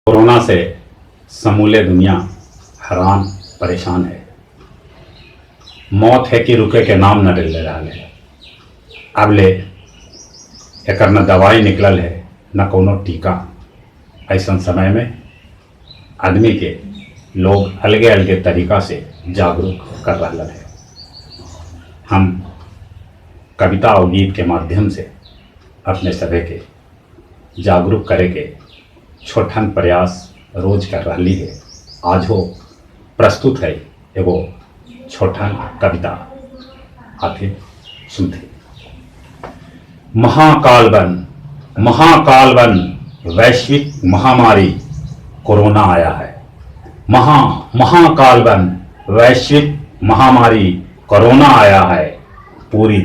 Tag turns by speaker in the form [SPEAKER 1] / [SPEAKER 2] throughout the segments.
[SPEAKER 1] Corona से समूले दुनिया हैरान परेशान है। मौत है कि रुके के नाम न ले रहा है। अब ले एकर न दवाई निकलल है न कोनो टीका। ऐसा समय में आदमी के लोग अलगे अलगे तरीका से जागरूक कर रहा है। हम कविता और गीत के माध्यम से अपने सभी के जागरूक करे के छोटन प्रयास रोज कर रही है। आज हो प्रस्तुत है एगो छोटन कविता, आते सुनते। महाकाल बन वैश्विक महामारी कोरोना आया है। महाकाल बन वैश्विक महामारी कोरोना आया है। पूरी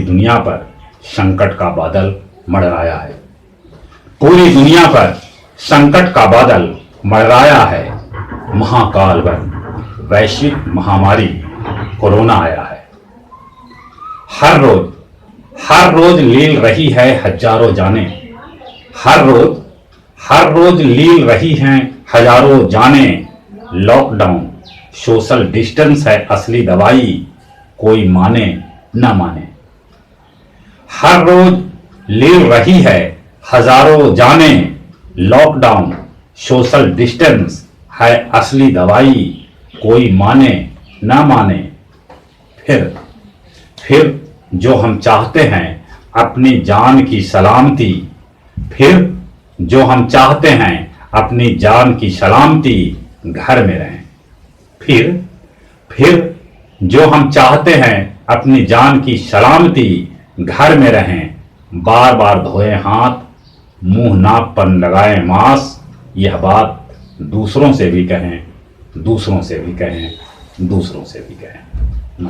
[SPEAKER 1] दुनिया पर संकट का बादल मंडराया है। पूरी दुनिया पर संकट का बादल मंडराया है। महाकाल बन वैश्विक महामारी कोरोना आया है। हर रोज लील रही है हजारों जाने। हर रोज लील रही हैं हजारों जाने। लॉकडाउन सोशल डिस्टेंस है असली दवाई, कोई माने न माने। हर रोज लील रही है हजारों जाने। लॉकडाउन सोशल डिस्टेंस है असली दवाई, कोई माने न माने। फिर जो हम चाहते हैं अपनी जान की सलामती। फिर जो हम चाहते हैं अपनी जान की सलामती, घर में रहें। फिर जो हम चाहते हैं अपनी जान की सलामती, घर में रहें। बार बार धोएं हाथ, मुंह नाक पर लगाएं मास्क। यह बात दूसरों से भी कहें।